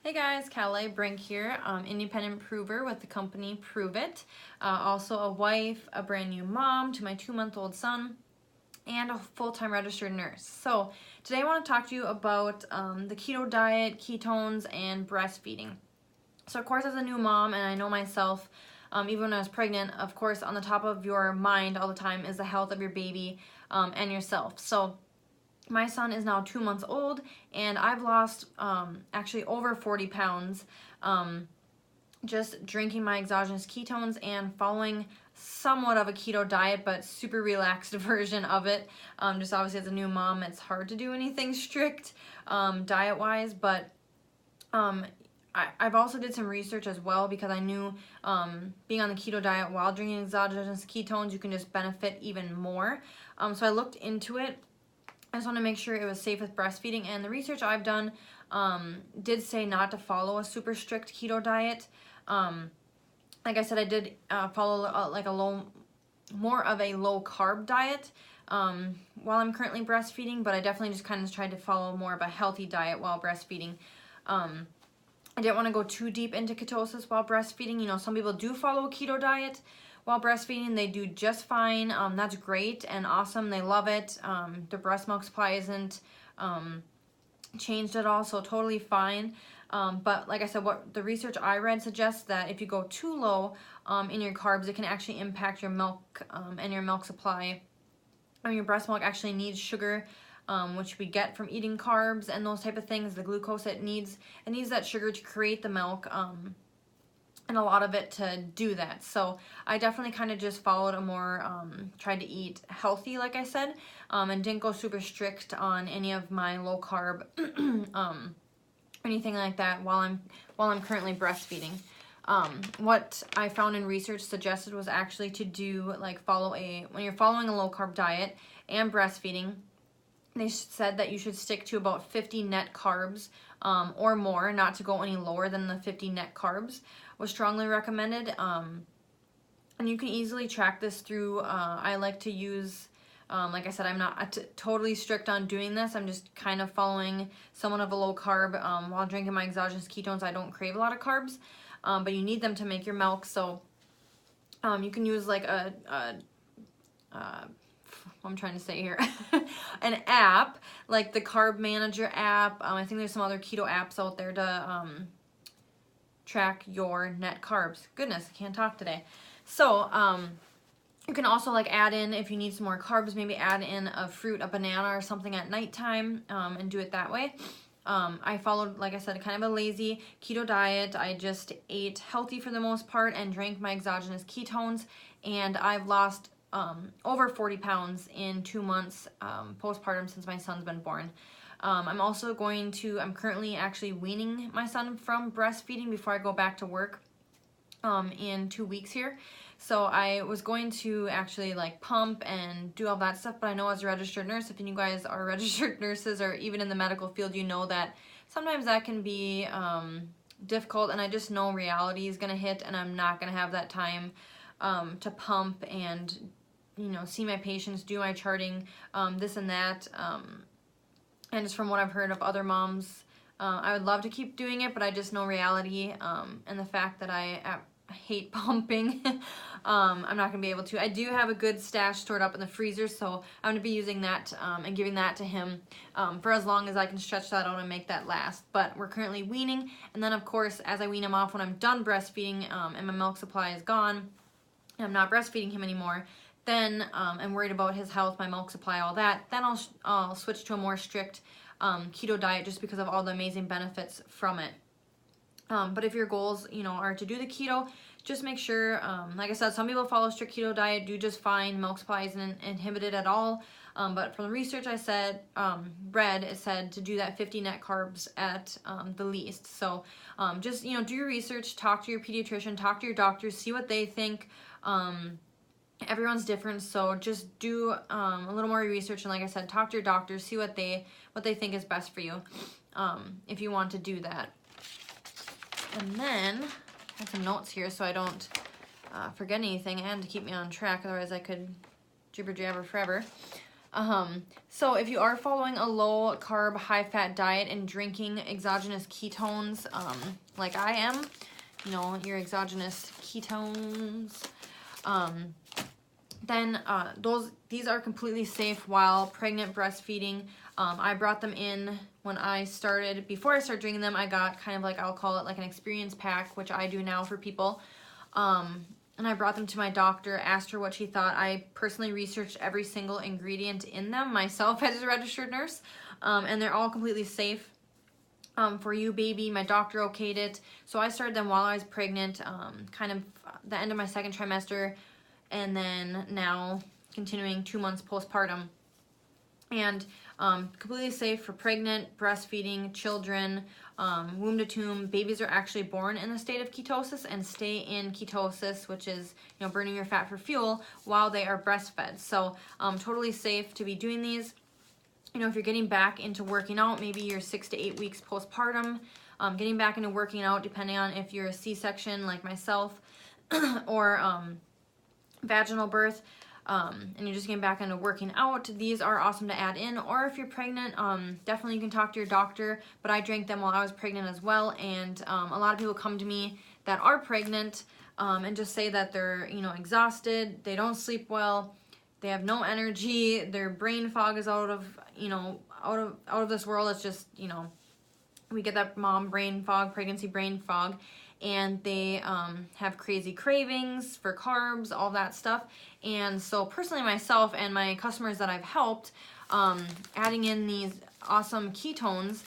Hey guys, Kalai, Brink here, independent prover with the company Prove It. Also a wife, a brand new mom to my 2-month-old son, and a full-time registered nurse. So today I want to talk to you about the keto diet, ketones, and breastfeeding. So of course as a new mom, and I know myself, even when I was pregnant, of course on the top of your mind all the time is the health of your baby and yourself. So my son is now 2 months old, and I've lost actually over 40 pounds just drinking my exogenous ketones and following somewhat of a keto diet, but super relaxed version of it. Just obviously as a new mom, it's hard to do anything strict diet-wise, but I've also did some research as well because I knew being on the keto diet while drinking exogenous ketones, you can just benefit even more. So I looked into it. I just want to make sure it was safe with breastfeeding, and the research I've done did say not to follow a super strict keto diet. Like I said, I did follow like more of a low carb diet while I'm currently breastfeeding, but I definitely just kind of tried to follow more of a healthy diet while breastfeeding. I didn't want to go too deep into ketosis while breastfeeding. You know, some people do follow a keto diet while breastfeeding. They do just fine. That's great and awesome. They love it. Their breast milk supply isn't changed at all, so totally fine. But like I said, what the research I read suggests that if you go too low in your carbs, it can actually impact your milk and your milk supply. Your breast milk actually needs sugar, which we get from eating carbs and those type of things. The glucose it needs that sugar to create the milk, and a lot of it to do that. So I definitely kind of just followed a more, tried to eat healthy, like I said, and didn't go super strict on any of my low carb, anything like that while I'm currently breastfeeding. What I found in research suggested was actually to do when you're following a low carb diet and breastfeeding, they said that you should stick to about 50 net carbs or more, not to go any lower than the 50 net carbs was strongly recommended. And you can easily track this through, I like to use, like I said, I'm not totally strict on doing this. I'm just kind of following somewhat of a low carb. While drinking my exogenous ketones, I don't crave a lot of carbs, but you need them to make your milk. So you can use like I'm trying to say here, an app like the Carb Manager app. I think there's some other keto apps out there to track your net carbs. Goodness, I can't talk today. So you can also like add in, if you need some more carbs, maybe add in a fruit, a banana or something at nighttime, and do it that way. I followed, like I said, kind of a lazy keto diet. I just ate healthy for the most part and drank my exogenous ketones, and I've lost over 40 pounds in 2 months postpartum since my son's been born. I'm currently actually weaning my son from breastfeeding before I go back to work in 2 weeks here. So I was going to actually like pump and do all that stuff, but I know as a registered nurse, if you guys are registered nurses or even in the medical field, you know that sometimes that can be difficult, and I just know reality is gonna hit and I'm not gonna have that time to pump and see my patients, do my charting, this and that. And just from what I've heard of other moms, I would love to keep doing it, but I just know reality and the fact that I hate pumping. I'm not going to be able to. I do have a good stash stored up in the freezer, so I'm going to be using that and giving that to him for as long as I can stretch that out and make that last. But we're currently weaning, and then of course as I wean him off, when I'm done breastfeeding and my milk supply is gone, and I'm not breastfeeding him anymore, then I'm worried about his health, my milk supply, all that, then I'll switch to a more strict keto diet just because of all the amazing benefits from it. But if your goals, are to do the keto, just make sure, like I said, some people follow a strict keto diet, do just fine, milk supply isn't inhibited at all. But from the research I read, it said to do that 50 net carbs at the least. So just, do your research, talk to your pediatrician, talk to your doctors, see what they think. Everyone's different, so just do a little more research, and like I said, talk to your doctors, see what they think is best for you if you want to do that. And then I have some notes here so I don't forget anything and to keep me on track, otherwise I could jibber jabber forever. So if you are following a low carb, high fat diet and drinking exogenous ketones, like I am, you know, your exogenous ketones, then these are completely safe while pregnant breastfeeding. I brought them in when I started. Before I started drinking them, I got kind of like, I'll call it like an experience pack, which I do now for people. And I brought them to my doctor, asked her what she thought. I personally researched every single ingredient in them myself as a registered nurse, and they're all completely safe for you, baby. My doctor okayed it. So I started them while I was pregnant, kind of the end of my second trimester, and then now continuing 2 months postpartum. And completely safe for pregnant, breastfeeding, children, womb to tomb. Babies are actually born in a state of ketosis and stay in ketosis, which is, you know, burning your fat for fuel while they are breastfed. So totally safe to be doing these. You know, if you're getting back into working out, maybe you're 6 to 8 weeks postpartum, getting back into working out, depending on if you're a C-section like myself or vaginal birth, and you're just getting back into working out, these are awesome to add in. Or if you're pregnant, definitely you can talk to your doctor, but I drank them while I was pregnant as well. And a lot of people come to me that are pregnant and just say that they're, you know, exhausted, they don't sleep well, they have no energy, their brain fog is out of, you know, out of this world. It's just, you know, we get that mom brain fog, pregnancy brain fog, and they have crazy cravings for carbs, all that stuff. And so personally myself and my customers that I've helped, adding in these awesome ketones,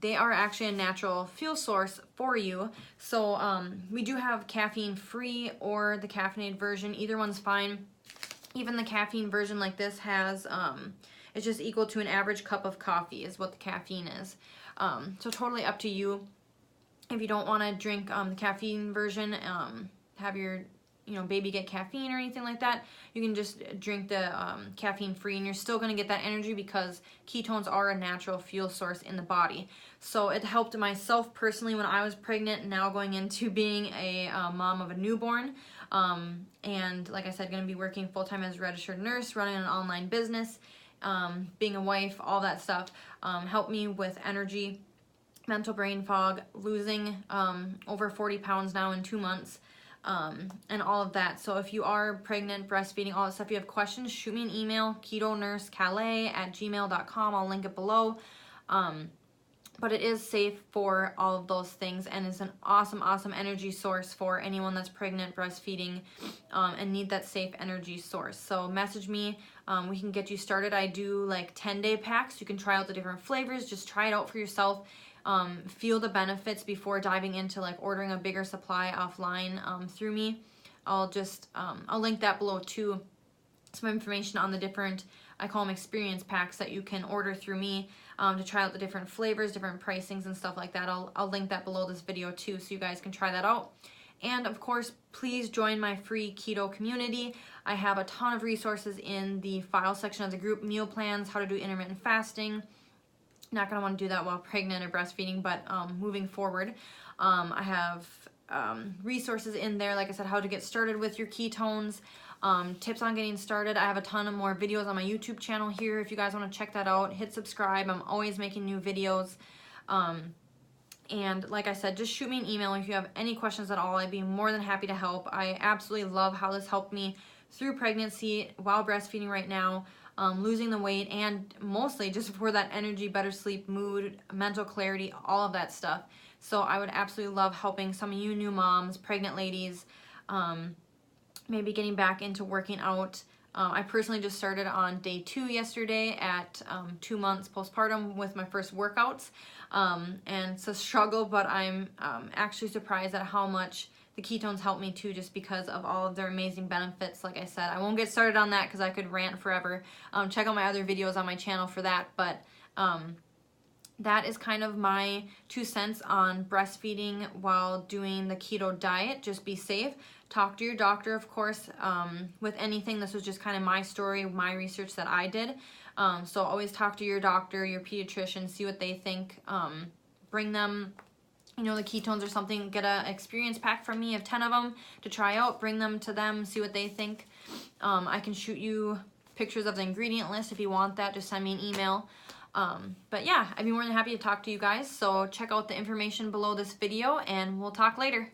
they are actually a natural fuel source for you. So we do have caffeine free or the caffeinated version. Either one's fine. Even the caffeine version like this has, it's just equal to an average cup of coffee is what the caffeine is. So totally up to you. If you don't want to drink the caffeine version, have your, you know, baby get caffeine or anything like that, you can just drink the caffeine free, and you're still going to get that energy because ketones are a natural fuel source in the body. So it helped myself personally when I was pregnant, now going into being a mom of a newborn. And like I said, going to be working full-time as a registered nurse, running an online business, being a wife, all that stuff, helped me with energy, mental brain fog, losing over 40 pounds now in 2 months, and all of that. So if you are pregnant, breastfeeding, all that stuff, if you have questions, shoot me an email, ketonursekalai@gmail.com. I'll link it below. But it is safe for all of those things, and is an awesome, awesome energy source for anyone that's pregnant, breastfeeding, and need that safe energy source. So message me. We can get you started. I do like 10-day packs. You can try out the different flavors. Just try it out for yourself. Feel the benefits before diving into like ordering a bigger supply offline through me. I'll link that below too. Some information on the different, I call them experience packs, that you can order through me to try out the different flavors, different pricings and stuff like that. I'll link that below this video too, so you guys can try that out. And of course, please join my free keto community. I have a ton of resources in the file section of the group: meal plans, how to do intermittent fasting. Not going to want to do that while pregnant or breastfeeding, but moving forward, I have resources in there, like I said, how to get started with your ketones, tips on getting started. I have a ton of more videos on my YouTube channel here. If you guys want to check that out, hit subscribe. I'm always making new videos. And like I said, just shoot me an email if you have any questions at all. I'd be more than happy to help. I absolutely love how this helped me through pregnancy, while breastfeeding right now, losing the weight, and mostly just for that energy, better sleep, mood, mental clarity, all of that stuff. So I would absolutely love helping some of you new moms, pregnant ladies, maybe getting back into working out. I personally just started on day 2 yesterday at 2 months postpartum with my first workouts. And it's a struggle, but I'm actually surprised at how much the ketones help me too, just because of all of their amazing benefits. Like I said, I won't get started on that because I could rant forever. Check out my other videos on my channel for that. But that is kind of my 2 cents on breastfeeding while doing the keto diet. Just be safe. Talk to your doctor, of course, with anything. This was just kind of my story, my research that I did. So always talk to your doctor, your pediatrician, see what they think. Bring them, you know, the ketones or something. Get an experience pack from me of 10 of them to try out. Bring them to them, see what they think. I can shoot you pictures of the ingredient list. If you want that, just send me an email. But yeah, I'd be more than happy to talk to you guys. So check out the information below this video, and we'll talk later.